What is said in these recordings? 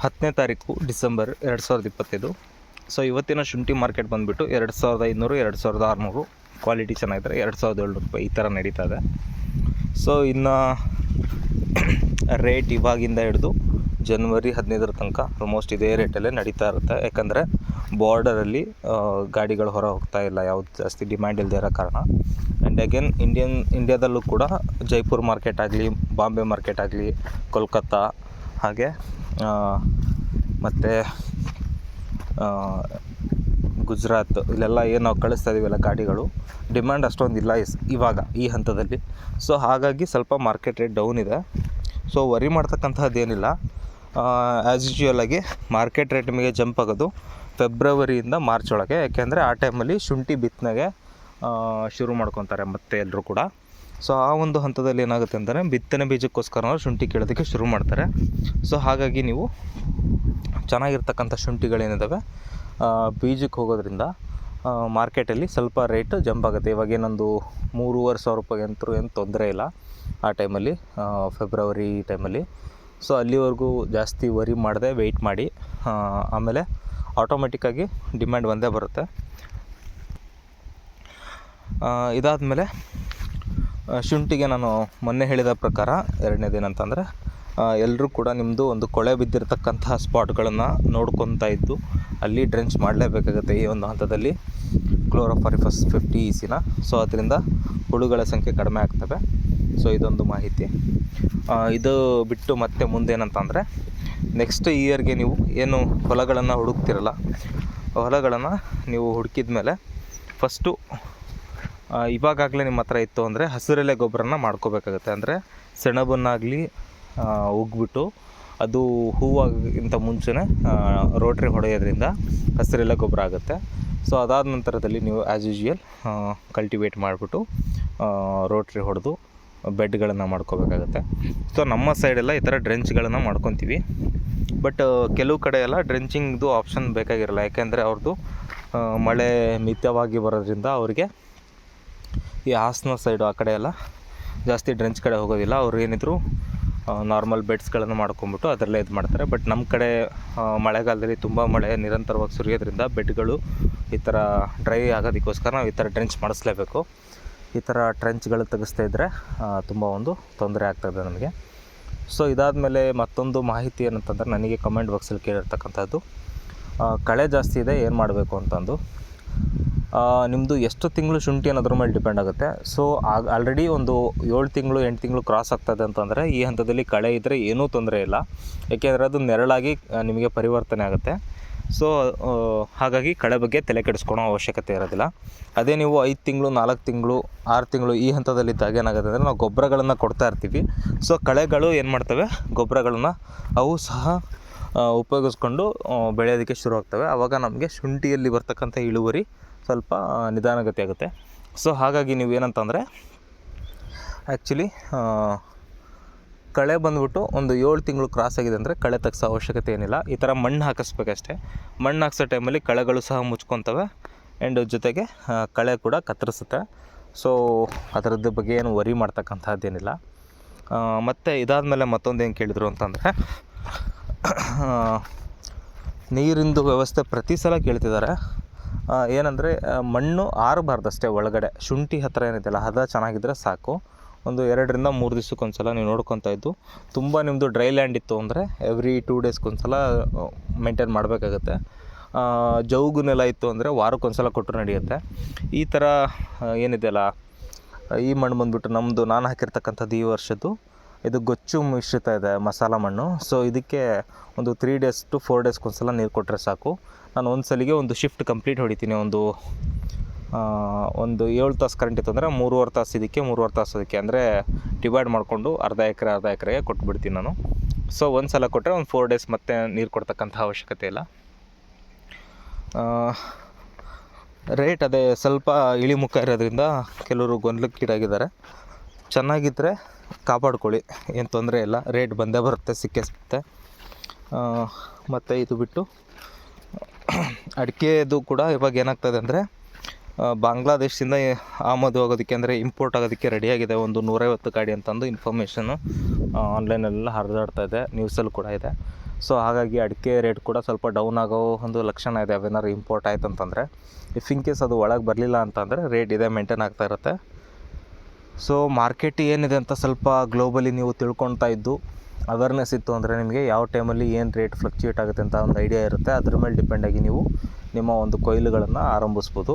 10ನೇ ತಾರೀಕು December 2025. So ಇವತ್ತಿನ ಶುಂಠಿ ಮಾರ್ಕೆಟ್ ಬಂದುಬಿಟ್ಟು 2500, 2600, ಕ್ವಾಲಿಟಿ ಚೆನ್ನಾಗಿದ್ದರೆ 2700 ರೂಪಾಯಿ ಈ ಥರ ನಡೀತಾ ಇದೆ. ಸೊ ಇನ್ನು ರೇಟ್ ಇವಾಗಿಂದ ಹಿಡಿದು ಜನವರಿ 15 ತನಕ ಆಲ್ಮೋಸ್ಟ್ ಇದೇ ರೇಟಲ್ಲೇ ನಡೀತಾ ಇರುತ್ತೆ. ಯಾಕಂದರೆ ಬಾರ್ಡರಲ್ಲಿ ಗಾಡಿಗಳು ಹೊರ ಹೋಗ್ತಾ ಇಲ್ಲ, ಯಾವುದು ಜಾಸ್ತಿ ಡಿಮ್ಯಾಂಡ್ ಇಲ್ಲದೆ ಇರೋ ಕಾರಣ. ಆ್ಯಂಡ್ ಅಗೇನ್ ಇಂಡಿಯಾದಲ್ಲೂ ಕೂಡ ಜೈಪುರ್ ಮಾರ್ಕೆಟ್ ಆಗಲಿ, ಬಾಂಬೆ ಮಾರ್ಕೆಟ್ ಆಗಲಿ, ಕೋಲ್ಕತ್ತಾ, ಹಾಗೆ ಮತ್ತು ಗುಜರಾತ್, ಇಲ್ಲೆಲ್ಲ ಏನು ನಾವು ಕಳಿಸ್ತಾ ಇದ್ದೀವಲ್ಲ ಗಾಡಿಗಳು, ಡಿಮ್ಯಾಂಡ್ ಅಷ್ಟೊಂದಿಲ್ಲ ಇವಾಗ ಈ ಹಂತದಲ್ಲಿ. ಸೊ ಹಾಗಾಗಿ ಸ್ವಲ್ಪ ಮಾರ್ಕೆಟ್ ರೇಟ್ ಡೌನ್ ಇದೆ. ಸೊ ವರಿ ಮಾಡ್ತಕ್ಕಂಥದ್ದೇನಿಲ್ಲ. ಆ್ಯಸ್ ಯೂಶ್ವಲ್ ಆಗಿ ಮಾರ್ಕೆಟ್ ರೇಟ್ ನಿಮಗೆ ಜಂಪ್ ಆಗೋದು ಫೆಬ್ರವರಿಯಿಂದ ಮಾರ್ಚ್ ಒಳಗೆ. ಯಾಕೆಂದರೆ ಆ ಟೈಮಲ್ಲಿ ಶುಂಠಿ ಬಿತ್ತನೆಗೆ ಶುರು ಮಾಡ್ಕೊತಾರೆ ಮತ್ತೆ ಎಲ್ಲರೂ ಕೂಡ. ಸೊ ಆ ಒಂದು ಹಂತದಲ್ಲಿ ಏನಾಗುತ್ತೆ ಅಂದರೆ ಬಿತ್ತನೆ ಬೀಜಕ್ಕೋಸ್ಕರ ಶುಂಠಿ ಕೀಳೋದಕ್ಕೆ ಶುರು ಮಾಡ್ತಾರೆ. ಸೊ ಹಾಗಾಗಿ ನೀವು ಚೆನ್ನಾಗಿರ್ತಕ್ಕಂಥ ಶುಂಠಿಗಳೇನಿದ್ದಾವೆ ಬೀಜಕ್ಕೆ ಹೋಗೋದ್ರಿಂದ ಮಾರ್ಕೆಟಲ್ಲಿ ಸ್ವಲ್ಪ ರೇಟ್ ಜಂಪ್ ಆಗುತ್ತೆ. ಇವಾಗ ಏನೊಂದು 3,500 ರೂಪಾಯಿ ಅಂತೂ ಏನು ತೊಂದರೆ ಇಲ್ಲ ಆ ಟೈಮಲ್ಲಿ, ಫೆಬ್ರವರಿ ಟೈಮಲ್ಲಿ. ಸೊ ಅಲ್ಲಿವರೆಗೂ ಜಾಸ್ತಿ ವರಿ ಮಾಡದೆ ವೆಯ್ಟ್ ಮಾಡಿ, ಆಮೇಲೆ ಆಟೋಮೆಟಿಕ್ಕಾಗಿ ಡಿಮ್ಯಾಂಡ್ ಒಂದೇ ಬರುತ್ತೆ. ಇದಾದಮೇಲೆ ಶುಂಠಿಗೆ ನಾನು ಮೊನ್ನೆ ಹೇಳಿದ ಪ್ರಕಾರ ಎರಡನೇದೇನಂತಂದರೆ, ಎಲ್ಲರೂ ಕೂಡ ನಿಮ್ಮದು ಒಂದು ಕೊಳೆ ಬಿದ್ದಿರತಕ್ಕಂತಹ ಸ್ಪಾಟ್ಗಳನ್ನು ನೋಡ್ಕೊತಾ ಇದ್ದು ಅಲ್ಲಿ ಡ್ರೆಂಚ್ ಮಾಡಲೇಬೇಕಾಗುತ್ತೆ ಈ ಒಂದು ಹಂತದಲ್ಲಿ ಕ್ಲೋರೋಪೈರಿಫಾಸ್ 50 EC. ಸೊ ಅದರಿಂದ ಹುಳುಗಳ ಸಂಖ್ಯೆ ಕಡಿಮೆ ಆಗ್ತವೆ. ಸೊ ಇದೊಂದು ಮಾಹಿತಿ. ಇದು ಬಿಟ್ಟು ಮತ್ತೆ ಮುಂದೇನಂತಂದರೆ, ನೆಕ್ಸ್ಟ್ ಇಯರ್ಗೆ ನೀವು ಏನು ಹೊಲಗಳನ್ನು ಹುಡುಕ್ತಿರಲ್ಲ, ಹೊಲಗಳನ್ನು ನೀವು ಹುಡುಕಿದ ಮೇಲೆ ಫಸ್ಟು ಇವಾಗಲೇ ನಿಮ್ಮ ಹತ್ರ ಇತ್ತು ಅಂದರೆ ಹಸಿರೆಲೆ ಗೊಬ್ಬರನ ಮಾಡ್ಕೋಬೇಕಾಗುತ್ತೆ. ಅಂದರೆ ಸೆಣಬನ್ನಾಗಲಿ ಉಗ್ಬಿಟ್ಟು ಅದು ಹೂವಾಗಿಂತ ಮುಂಚೆನೇ ರೋಟ್ರಿ ಹೊಡೆಯೋದ್ರಿಂದ ಹಸಿರೆಲೆ ಗೊಬ್ಬರ ಆಗುತ್ತೆ. ಸೊ ಅದಾದ ನಂತರದಲ್ಲಿ ನೀವು ಆ್ಯಸ್ ಯೂಶ್ವಲ್ ಕಲ್ಟಿವೇಟ್ ಮಾಡಿಬಿಟ್ಟು ರೋಟ್ರಿ ಹೊಡೆದು ಬೆಡ್ಗಳನ್ನು ಮಾಡ್ಕೋಬೇಕಾಗತ್ತೆ. ಸೊ ನಮ್ಮ ಸೈಡೆಲ್ಲ ಈ ಥರ ಡ್ರೆಂಚ್ಗಳನ್ನು ಮಾಡ್ಕೊತೀವಿ. ಬಟ್ ಕೆಲವು ಕಡೆ ಎಲ್ಲ ಡ್ರೆಂಚಿಂಗ್ದು ಆಪ್ಷನ್ ಬೇಕಾಗಿರಲ್ಲ. ಯಾಕೆಂದರೆ ಅವ್ರದ್ದು ಮಳೆ ಮಿತವಾಗಿ ಬರೋದ್ರಿಂದ ಅವರಿಗೆ ಈ ಹಾಸನ ಸೈಡು ಆ ಕಡೆ ಎಲ್ಲ ಜಾಸ್ತಿ ಡ್ರೆಂಚ್ ಕಡೆ ಹೋಗೋದಿಲ್ಲ. ಅವ್ರು ಏನಿದ್ರು ನಾರ್ಮಲ್ ಬೆಡ್ಸ್ಗಳನ್ನು ಮಾಡ್ಕೊಂಬಿಟ್ಟು ಅದರಲ್ಲೇ ಇದು ಮಾಡ್ತಾರೆ. ಬಟ್ ನಮ್ಮ ಕಡೆ ಮಳೆಗಾಲದಲ್ಲಿ ತುಂಬ ಮಳೆ ನಿರಂತರವಾಗಿ ಸುರಿಯೋದ್ರಿಂದ ಬೆಡ್ಗಳು ಈ ಥರ ಡ್ರೈ ಆಗೋದಕ್ಕೋಸ್ಕರ ನಾವು ಈ ಥರ ಡ್ರೆಂಚ್ ಮಾಡಿಸ್ಲೇಬೇಕು. ಈ ಥರ ಟ್ರೆಂಚ್ಗಳು ತೆಗೆಸ್ತಾ ಇದ್ದರೆ ತುಂಬ ಒಂದು ತೊಂದರೆ ಆಗ್ತದೆ ನಮಗೆ. ಸೊ ಇದಾದಮೇಲೆ ಮತ್ತೊಂದು ಮಾಹಿತಿ ಏನಂತಂದರೆ, ನನಗೆ ಕಮೆಂಟ್ ಬಾಕ್ಸಲ್ಲಿ ಕೇಳಿರ್ತಕ್ಕಂಥದ್ದು, ಕಳೆ ಜಾಸ್ತಿ ಇದೆ ಏನು ಮಾಡಬೇಕು ಅಂತಂದು. ನಿಮ್ಮದು ಎಷ್ಟು ತಿಂಗಳು ಶುಂಠಿ ಅನ್ನೋದ್ರ ಮೇಲೆ ಡಿಪೆಂಡ್ ಆಗುತ್ತೆ. ಸೊ ಆಲ್ರೆಡಿ ಒಂದು 7 ತಿಂಗಳು 8 ತಿಂಗಳು ಕ್ರಾಸ್ ಆಗ್ತದೆ ಅಂತಂದರೆ ಈ ಹಂತದಲ್ಲಿ ಕಳೆ ಇದ್ದರೆ ಏನೂ ತೊಂದರೆ ಇಲ್ಲ. ಏಕೆಂದರೆ ಅದು ನೆರಳಾಗಿ ನಿಮಗೆ ಪರಿವರ್ತನೆ ಆಗುತ್ತೆ. ಸೊ ಹಾಗಾಗಿ ಕಳೆ ಬಗ್ಗೆ ತಲೆ ಕೆಡಿಸ್ಕೊಳೋ ಅವಶ್ಯಕತೆ ಇರೋದಿಲ್ಲ. ಅದೇ ನೀವು 5 ತಿಂಗಳು 4 ತಿಂಗಳು 6 ತಿಂಗಳು ಈ ಹಂತದಲ್ಲಿದ್ದಾಗ ಏನಾಗುತ್ತೆ ಅಂದರೆ, ನಾವು ಗೊಬ್ಬರಗಳನ್ನು ಕೊಡ್ತಾ ಇರ್ತೀವಿ. ಸೊ ಕಳೆಗಳು ಏನು ಮಾಡ್ತವೆ, ಗೊಬ್ಬರಗಳನ್ನು ಅವು ಸಹ ಉಪಯೋಗಿಸ್ಕೊಂಡು ಬೆಳೆಯೋದಕ್ಕೆ ಶುರು ಆಗ್ತವೆ. ಆವಾಗ ನಮಗೆ ಶುಂಠಿಯಲ್ಲಿ ಬರ್ತಕ್ಕಂಥ ಇಳುವರಿ ಸ್ವಲ್ಪ ನಿಧಾನಗತಿ ಆಗುತ್ತೆ. ಸೊ ಹಾಗಾಗಿ ನೀವು ಏನಂತಂದರೆ, ಆ್ಯಕ್ಚುಲಿ ಕಳೆ ಬಂದುಬಿಟ್ಟು ಒಂದು 7 ತಿಂಗಳು ಕ್ರಾಸ್ ಆಗಿದೆ ಅಂದರೆ ಕಳೆ ತೆಗ್ಸೋ ಅವಶ್ಯಕತೆ ಏನಿಲ್ಲ. ಈ ಥರ ಮಣ್ಣು ಹಾಕಿಸ್ಬೇಕಷ್ಟೇ. ಮಣ್ಣು ಹಾಕ್ಸೋ ಟೈಮಲ್ಲಿ ಕಳೆಗಳು ಸಹ ಮುಚ್ಕೊತವೆ ಆ್ಯಂಡ್ ಜೊತೆಗೆ ಕಳೆ ಕೂಡ ಕತ್ತರಿಸುತ್ತೆ. ಸೊ ಅದರದ್ದು ಬಗ್ಗೆ ಏನು ವರಿ ಮಾಡ್ತಕ್ಕಂಥದ್ದೇನಿಲ್ಲ. ಮತ್ತು ಇದಾದಮೇಲೆ ಮತ್ತೊಂದು ಏನು ಕೇಳಿದರು ಅಂತಂದರೆ, ನೀರಿಂದು ವ್ಯವಸ್ಥೆ ಪ್ರತಿ ಸಲ ಕೇಳ್ತಿದ್ದಾರೆ. ಏನಂದರೆ ಮಣ್ಣು ಆರಬಾರ್ದಷ್ಟೇ ಒಳಗಡೆ. ಶುಂಠಿ ಹತ್ರ ಏನಿದೆಯಲ್ಲ ಹದ ಚೆನ್ನಾಗಿದ್ದರೆ ಸಾಕು. ಒಂದು 2ರಿಂದ 3 ದಿವಸಕ್ಕೊಂದ್ಸಲ ನೀವು ನೋಡ್ಕೊತಾ ಇದ್ದು, ತುಂಬ ನಿಮ್ಮದು ಡ್ರೈ ಲ್ಯಾಂಡ್ ಇತ್ತು ಅಂದರೆ ಎವ್ರಿ 2 ಡೇಸ್ಗೊಂದ್ಸಲ ಮೇಂಟೈನ್ ಮಾಡಬೇಕಾಗತ್ತೆ. ಜೌಗು ನೆಲ ಇತ್ತು ಅಂದರೆ ವಾರಕ್ಕೊಂದ್ಸಲ ಕೊಟ್ಟರು ನಡೆಯುತ್ತೆ. ಈ ಥರ ಏನಿದೆಯಲ್ಲ, ಈ ಮಣ್ಣು ಬಂದುಬಿಟ್ಟು ನಮ್ಮದು ನಾನು ಹಾಕಿರ್ತಕ್ಕಂಥದ್ದು ಈ ವರ್ಷದ್ದು ಇದು ಗೊಚ್ಚು ಮಿಶ್ರಿತ ಇದೆ, ಮಸಾಲ ಮಣ್ಣು. ಸೊ ಇದಕ್ಕೆ ಒಂದು 3 ಡೇಸ್ ಟು 4 ಡೇಸ್ಗೊಂದ್ಸಲ ನೀರು ಕೊಟ್ಟರೆ ಸಾಕು. ನಾನು ಒಂದು ಸಲಿಗೆ ಒಂದು ಶಿಫ್ಟ್ ಕಂಪ್ಲೀಟ್ ಹೊಡಿತೀನಿ. ಒಂದು 7 ತಾಸು ಕರೆಂಟ್ ಇತ್ತು ಅಂದರೆ 3.5 ತಾಸು ಇದಕ್ಕೆ 3.5 ತಾಸು ಅದಕ್ಕೆ, ಅಂದರೆ ಡಿವೈಡ್ ಮಾಡಿಕೊಂಡು ಅರ್ಧ ಎಕರೆಗೆ ಕೊಟ್ಬಿಡ್ತೀನಿ ನಾನು. ಸೊ ಒಂದು ಸಲ ಕೊಟ್ಟರೆ ಒಂದು 4 ಡೇಸ್ ಮತ್ತೆ ನೀರು ಕೊಡ್ತಕ್ಕಂಥ ಅವಶ್ಯಕತೆ ಇಲ್ಲ. ರೇಟ್ ಅದೇ ಸ್ವಲ್ಪ ಇಳಿಮುಖ ಇರೋದ್ರಿಂದ ಕೆಲವರು ಗೊಂದಲಕ್ಕೀಡಾಗಿದ್ದಾರೆ. ಚೆನ್ನಾಗಿದ್ದರೆ ಕಾಪಾಡ್ಕೊಳ್ಳಿ, ಏನು ತೊಂದರೆ ಇಲ್ಲ. ರೇಟ್ ಬಂದೇ ಬರುತ್ತೆ, ಸಿಕ್ಕೇ ಸಿಗುತ್ತೆ. ಮತ್ತು ಇದು ಬಿಟ್ಟು ಅಡಿಕೆದು ಕೂಡ ಇವಾಗ ಏನಾಗ್ತದೆ ಅಂದರೆ, ಬಾಂಗ್ಲಾದೇಶದಿಂದ ಆಮದು ಆಗೋದಕ್ಕೆ ಅಂದರೆ ಇಂಪೋರ್ಟ್ ಆಗೋದಕ್ಕೆ ರೆಡಿಯಾಗಿದೆ ಒಂದು 150 ಗಾಡಿ ಅಂತಂದು ಇನ್ಫಾರ್ಮೇಷನ್ನು ಆನ್ಲೈನಲ್ಲೆಲ್ಲ ಹರಿದಾಡ್ತಾ ಇದೆ, ನ್ಯೂಸಲ್ಲಿ ಕೂಡ ಇದೆ. ಸೊ ಹಾಗಾಗಿ ಅಡಿಕೆ ರೇಟ್ ಕೂಡ ಸ್ವಲ್ಪ ಡೌನ್ ಆಗೋ ಒಂದು ಲಕ್ಷಣ ಇದೆ. ಅವೇನಾದ್ರು ಇಂಪೋರ್ಟ್ ಆಯ್ತು ಅಂತಂದರೆ, ಇಫ್ ಇನ್ ಕೇಸ್ ಅದು ಒಳಗೆ ಬರಲಿಲ್ಲ ಅಂತಂದರೆ ರೇಟ್ ಇದೇ ಮೇಂಟೈನ್ ಆಗ್ತಾ ಇರುತ್ತೆ. ಸೊ ಮಾರ್ಕೆಟ್ ಏನಿದೆ ಅಂತ ಸ್ವಲ್ಪ ಗ್ಲೋಬಲಿ ನೀವು ತಿಳ್ಕೊಳ್ತಾ ಇದ್ದು ಅವೇರ್ನೆಸ್ ಇತ್ತು ಅಂದರೆ ನಿಮಗೆ ಯಾವ ಟೈಮಲ್ಲಿ ಏನು ರೇಟ್ ಫ್ಲಕ್ಚುಯೇಟ್ ಆಗುತ್ತೆ ಅಂತ ಒಂದು ಐಡಿಯಾ ಇರುತ್ತೆ. ಅದ್ರ ಮೇಲೆ ಡಿಪೆಂಡಾಗಿ ನೀವು ನಿಮ್ಮ ಒಂದು ಕೊಯ್ಲುಗಳನ್ನು ಆರಂಭಿಸ್ಬೋದು.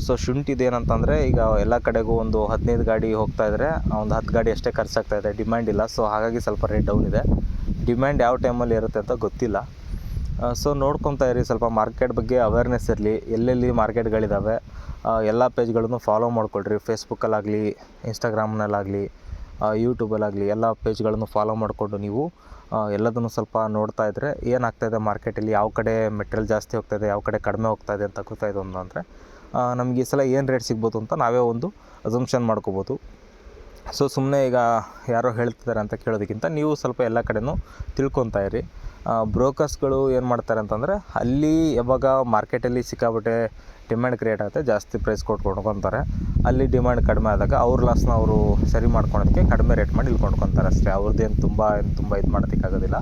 ಸೊ ಶುಂಠಿದೇನಂತಂದರೆ ಈಗ ಎಲ್ಲ ಕಡೆಗೂ ಒಂದು 15 ಗಾಡಿ ಹೋಗ್ತಾಯಿದ್ರೆ ಒಂದು 10 ಗಾಡಿ ಅಷ್ಟೇ ಖರ್ಚಾಗ್ತಾಯಿದೆ, ಡಿಮ್ಯಾಂಡ್ ಇಲ್ಲ. ಸೊ ಹಾಗಾಗಿ ಸ್ವಲ್ಪ ರೇಟ್ ಡೌನ್ ಇದೆ. ಡಿಮ್ಯಾಂಡ್ ಯಾವ ಟೈಮಲ್ಲಿ ಇರುತ್ತೆ ಅಂತ ಗೊತ್ತಿಲ್ಲ. ಸೊ ನೋಡ್ಕೊತಾ ಇರಿ, ಸ್ವಲ್ಪ ಮಾರ್ಕೆಟ್ ಬಗ್ಗೆ ಅವೇರ್ನೆಸ್ ಇರಲಿ. ಎಲ್ಲೆಲ್ಲಿ ಮಾರ್ಕೆಟ್ಗಳಿದ್ದಾವೆ ಎಲ್ಲ ಪೇಜ್ಗಳನ್ನು ಫಾಲೋ ಮಾಡ್ಕೊಳ್ರಿ. ಫೇಸ್ಬುಕ್ಕಲ್ಲಾಗಲಿ, ಇನ್ಸ್ಟಾಗ್ರಾಮ್ನಲ್ಲಾಗಲಿ, ಯೂಟ್ಯೂಬಲ್ಲಾಗಲಿ ಎಲ್ಲ ಪೇಜ್ಗಳನ್ನು ಫಾಲೋ ಮಾಡಿಕೊಂಡು ನೀವು ಎಲ್ಲದನ್ನು ಸ್ವಲ್ಪ ನೋಡ್ತಾ ಇದ್ದರೆ ಏನಾಗ್ತಾಯಿದೆ ಮಾರ್ಕೆಟಲ್ಲಿ, ಯಾವ ಕಡೆ ಮೆಟೀರಿಯಲ್ ಜಾಸ್ತಿ ಹೋಗ್ತಾಯಿದೆ, ಯಾವ ಕಡೆ ಕಡಿಮೆ ಹೋಗ್ತಾಯಿದೆ ಅಂತ ಗೊತ್ತಾಯಿತು ಅಂದರೆ ನಮಗೆ ಈ ಸಲ ಏನು ರೇಟ್ ಸಿಗ್ಬೋದು ಅಂತ ನಾವೇ ಒಂದು ಅಸಂಪ್ಷನ್ ಮಾಡ್ಕೋಬೋದು. ಸೊ ಸುಮ್ಮನೆ ಈಗ ಯಾರೋ ಹೇಳ್ತಿದ್ದಾರೆ ಅಂತ ಕೇಳೋದಕ್ಕಿಂತ ನೀವು ಸ್ವಲ್ಪ ಎಲ್ಲ ಕಡೆನೂ ತಿಳ್ಕೊತಾ ಇರಿ. ಬ್ರೋಕರ್ಸ್ಗಳು ಏನು ಮಾಡ್ತಾರೆ ಅಂತಂದರೆ, ಅಲ್ಲಿ ಯಾವಾಗ ಮಾರ್ಕೆಟಲ್ಲಿ ಸಿಕ್ಕಾಬಿಟ್ಟೆ ಡಿಮ್ಯಾಂಡ್ ಕ್ರಿಯೇಟ್ ಆಗುತ್ತೆ, ಜಾಸ್ತಿ ಪ್ರೈಸ್ ಕೊಂಡ್ಕೊತಾರೆ. ಅಲ್ಲಿ ಡಿಮ್ಯಾಂಡ್ ಕಡಿಮೆ ಆದಾಗ ಅವ್ರ ಲಾಸ್ನ ಅವರು ಸರಿ ಮಾಡ್ಕೊಳೋದಕ್ಕೆ ಕಡಿಮೆ ರೇಟ್ ಮಾಡಿ ಇಲ್ಲಿ ಕೊಂಡ್ಕೊತಾರೆ ಅಷ್ಟೇ. ಅವ್ರದ್ದೇನು ತುಂಬ ಇದು ಮಾಡೋದಕ್ಕಾಗೋದಿಲ್ಲ.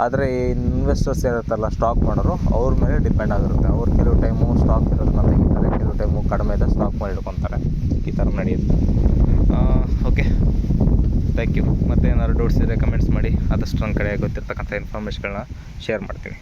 ಆದರೆ ಈ ಇನ್ವೆಸ್ಟರ್ಸ್ ಏನಿರ್ತಾರಲ್ಲ, ಸ್ಟಾಕ್ ಮಾಡೋರು, ಅವ್ರ ಮೇಲೆ ಡಿಪೆಂಡ್ ಆಗಿರುತ್ತೆ. ಅವ್ರು ಕೆಲವು ಟೈಮು ಸ್ಟಾಕ್ ಇರೋದನ್ನ ತೆಗಿತಾರೆ, ಕೆಲವು ಟೈಮು ಕಡಿಮೆ ಇದೆ ಸ್ಟಾಕ್ ಮಾಡಿ ಇಟ್ಕೊತಾರೆ. ಈ ಥರ ನಡೆಯುತ್ತೆ. Okay, thank you. ಮತ್ತು ಏನಾದ್ರು ಡೌಟ್ಸ್ ಇದ್ದರೆ ಕಮೆಂಟ್ಸ್ ಮಾಡಿ. ಆದಷ್ಟು ನನ್ನ ಕಡೆ ಗೊತ್ತಿರ್ತಕ್ಕಂಥ ಇನ್ಫಾರ್ಮೇಷನ್ಗಳನ್ನ ಶೇರ್ ಮಾಡ್ತೀನಿ.